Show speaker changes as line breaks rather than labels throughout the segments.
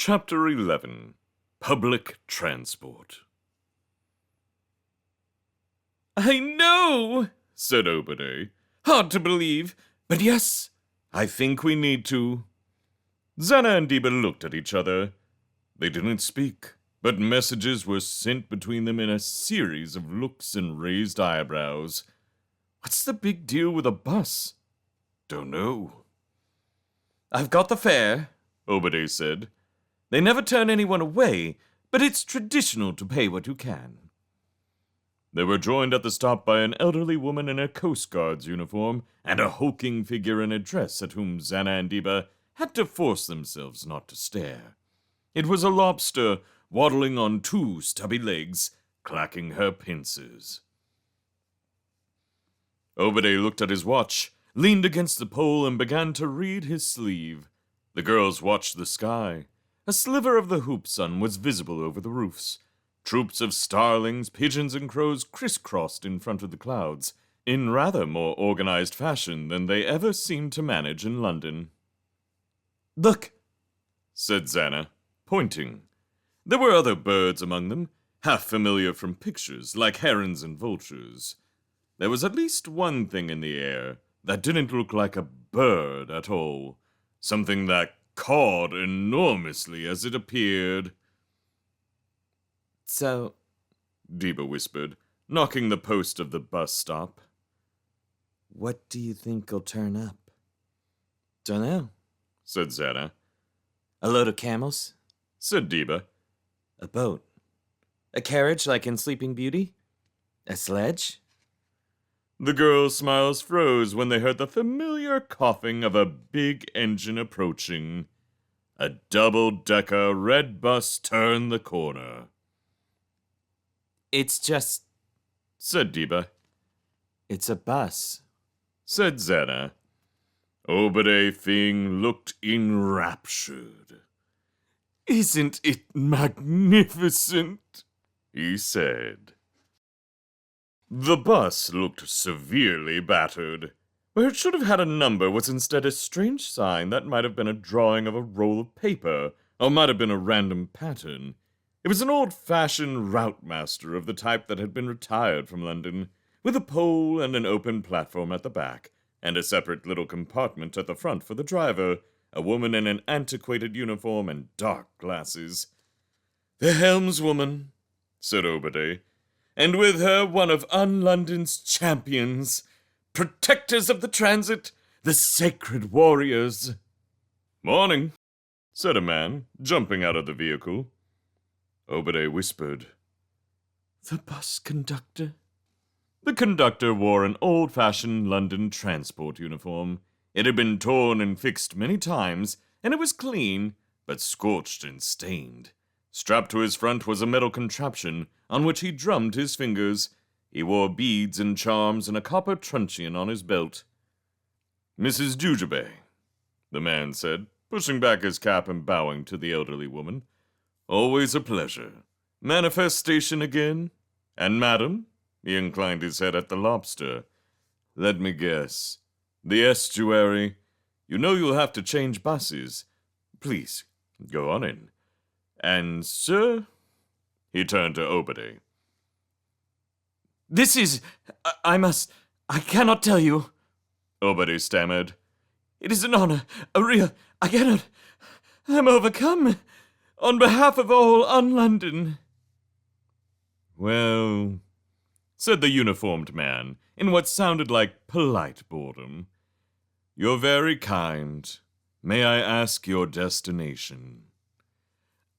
Chapter 11. Public Transport.
"I know," said Obade. "Hard to believe, but yes, I think we need to."
Zana and Diba looked at each other. They didn't speak, but messages were sent between them in a series of looks and raised eyebrows. What's the big deal with a bus? Don't know.
"I've got the fare,"
Obade said.
"They never turn anyone away, but it's traditional to pay what you can."
They were joined at the stop by an elderly woman in a Coast Guard's uniform and a hulking figure in a dress at whom Zana and Diba had to force themselves not to stare. It was a lobster waddling on two stubby legs, clacking her pincers. Obade looked at his watch, leaned against the pole, and began to read his sleeve. The girls watched the sky. A sliver of the hoop sun was visible over the roofs. Troops of starlings, pigeons, and crows crisscrossed in front of the clouds, in rather more organized fashion than they ever seemed to manage in London.
"Look,"
said Zana, pointing. There were other birds among them, half familiar from pictures, like herons and vultures. There was at least one thing in the air that didn't look like a bird at all, something that cawed enormously as it appeared.
"So,"
Diba whispered, knocking the post of the bus stop.
"what do you think'll turn up?" "Dunno,"
said Zana.
"A load of camels?
Said Diba.
A boat? A carriage like in Sleeping Beauty? A sledge?"
The girls' smiles froze when they heard the familiar coughing of a big engine approaching. A double-decker red bus turned the corner.
"It's just,"
said Diba.
"it's a bus,"
said Zana. Obade Thing looked enraptured. "Isn't it magnificent?" he said. The bus looked severely battered. Where it should have had a number was instead a strange sign that might have been a drawing of a roll of paper, or might have been a random pattern. It was an old-fashioned routemaster of the type that had been retired from London, with a pole and an open platform at the back, and a separate little compartment at the front for the driver, a woman in an antiquated uniform and dark glasses. "The helmswoman," said Obade, "and with her one of un-London's champions, protectors of the transit, the sacred warriors." "Morning," said a man, jumping out of the vehicle. Obade whispered, "The bus conductor?" The conductor wore an old-fashioned London transport uniform. It had been torn and fixed many times, and it was clean, but scorched and stained. Strapped to his front was a metal contraption on which he drummed his fingers. He wore beads and charms and a copper truncheon on his belt. "Mrs. Jujubee," the man said, pushing back his cap and bowing to the elderly woman. "Always a pleasure. Manifestation again? And madam?" He inclined his head at the lobster. "Let me guess. The estuary? You know you'll have to change buses. Please, go on in. And, sir?" He turned to Obade.
"This is... I cannot tell you,"
Obade stammered.
"It is an honor, a real... I cannot... I'm overcome. On behalf of all un-London."
"Well," said the uniformed man, in what sounded like polite boredom, "you're very kind. May I ask your destination?"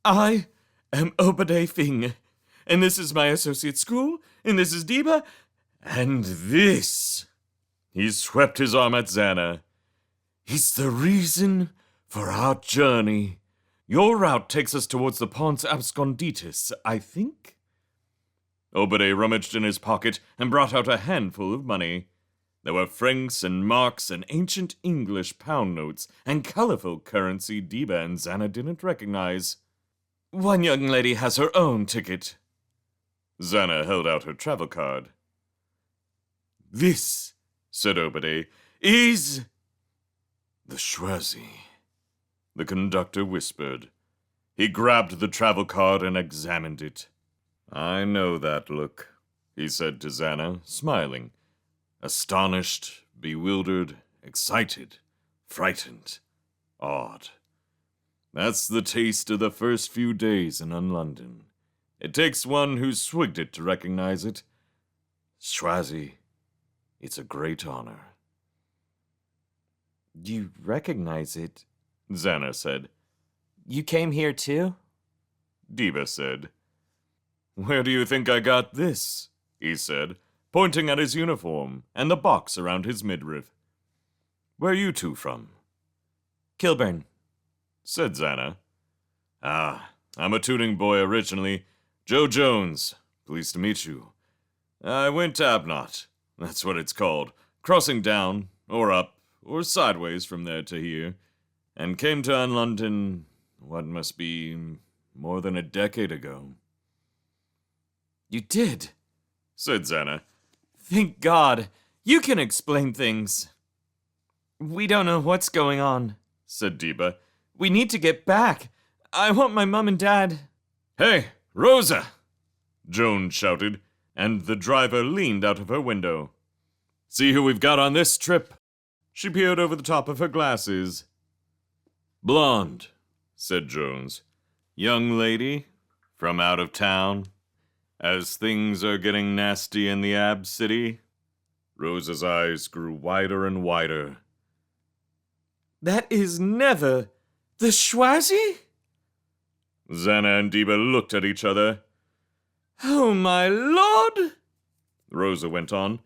"I am Obade Thing, and this is my associate school, and this is Diba,
and this," he swept his arm at Zana, "is the reason for our journey. Your route takes us towards the Pons Absconditus, I think?" Obade rummaged in his pocket and brought out a handful of money. There were francs and marks and ancient English pound notes and colorful currency Diba and Zana didn't recognize.
"One young lady has her own ticket."
Zana held out her travel card. "This," said Obade, "is the Schwarzy," the conductor whispered. He grabbed the travel card and examined it. I know that look, he said to Xana, smiling. Astonished, bewildered, excited, frightened, awed. That's the taste of the first few days in London. It takes one who's swigged it to recognize it. Schwazi, it's a great honor.
You recognize it,
Xana said.
You came here too?
Diva said. Where do you think I got this? He said, pointing at his uniform and the box around his midriff. Where are you two from?
Kilburn,
said Xana. Ah, I'm a Tooting boy originally. Joe Jones. Pleased to meet you. I went to Abnott. That's what it's called. Crossing down, or up, or sideways from there to here. And came to London, what must be more than a decade ago.
You did,
said Xana.
Thank God. You can explain things. We don't know what's going on,
said Diva.
We need to get back. I want my mom and dad.
Hey, Rosa! Joan shouted, and the driver leaned out of her window. See who we've got on this trip. She peered over the top of her glasses. Blonde, said Jones. Young lady, from out of town. As things are getting nasty in the Ab City. Rosa's eyes grew wider and wider.
That is never the Schwazi?
Xana and Diva looked at each other.
Oh, my lord!
Rosa went on.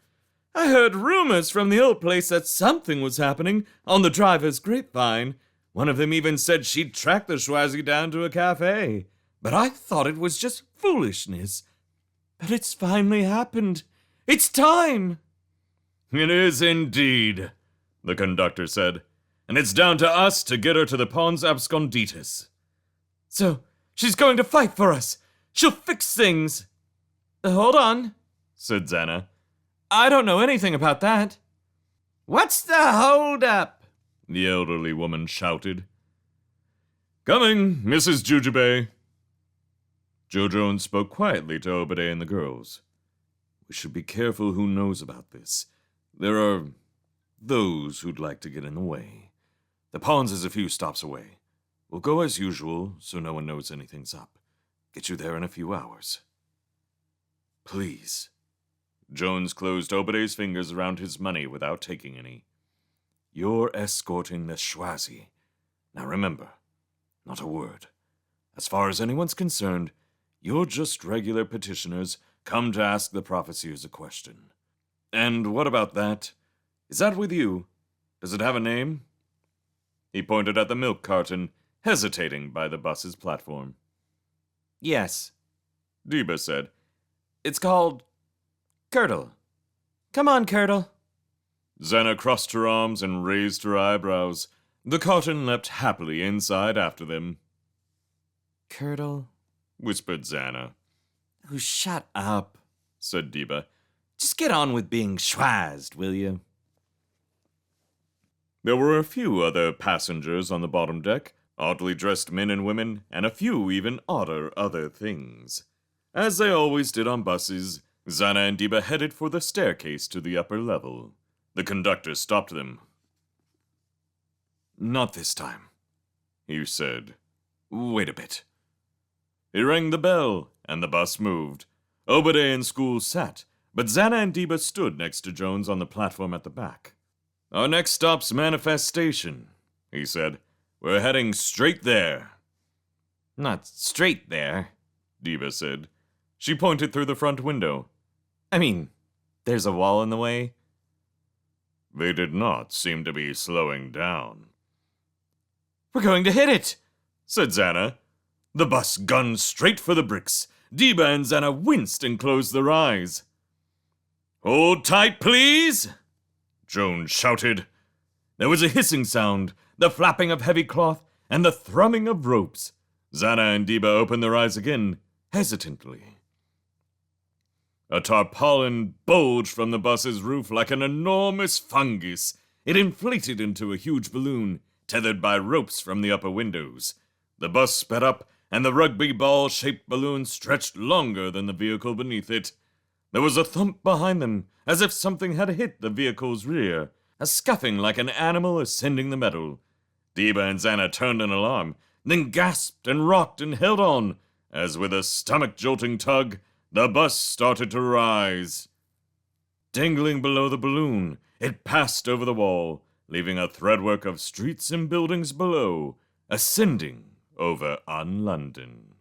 I heard rumors from the old place that something was happening on the driver's grapevine. One of them even said she'd tracked the Schwazi down to a cafe. But I thought it was just foolishness. But it's finally happened. It's time!
It is indeed, the conductor said. And it's down to us to get her to the Pons Absconditus.
So, she's going to fight for us. She'll fix things. Hold on,
said Xana.
I don't know anything about that. What's the hold-up?
The elderly woman shouted. Coming, Mrs. Jujubee. Joe Jones spoke quietly to Obade and the girls. We should be careful who knows about this. There are those who'd like to get in the way. The Pons is a few stops away. We'll go as usual, so no one knows anything's up. Get you there in a few hours. Please. Jones closed Obade's fingers around his money without taking any. You're escorting the Schwazi. Now remember, not a word. As far as anyone's concerned, you're just regular petitioners come to ask the Prophecyers a question. And what about that? Is that with you? Does it have a name? He pointed at the milk carton, hesitating by the bus's platform.
Yes,
Diva said.
It's called Curdle. Come on, Curdle.
Xana crossed her arms and raised her eyebrows. The carton leapt happily inside after them.
Curdle,
whispered Xana.
Oh, shut up,
said Diva.
Just get on with being schwazed, will you?
There were a few other passengers on the bottom deck, oddly dressed men and women, and a few even odder other things. As they always did on buses, Xana and Diva headed for the staircase to the upper level. The conductor stopped them. Not this time, he said. Wait a bit. He rang the bell, and the bus moved. Obade and School sat, but Xana and Diva stood next to Jones on the platform at the back. Our next stop's Manifestation, he said. We're heading straight there.
Not straight there,
Diva said. She pointed through the front window.
I mean, there's a wall in the way.
They did not seem to be slowing down.
We're going to hit it,
said Xana. The bus gunned straight for the bricks. Diva and Xana winced and closed their eyes. Hold tight, please, Jones shouted. There was a hissing sound, the flapping of heavy cloth, and the thrumming of ropes. Xana and Diva opened their eyes again, hesitantly. A tarpaulin bulged from the bus's roof like an enormous fungus. It inflated into a huge balloon, tethered by ropes from the upper windows. The bus sped up,
and the rugby ball-shaped balloon stretched longer than the vehicle beneath it. There was a thump behind them, as if something had hit the vehicle's rear, a scuffing like an animal ascending the metal. Deba and Xana turned in alarm, then gasped and rocked and held on, as with a stomach-jolting tug, the bus started to rise. Dangling below the balloon, it passed over the wall, leaving a threadwork of streets and buildings below, ascending over on London.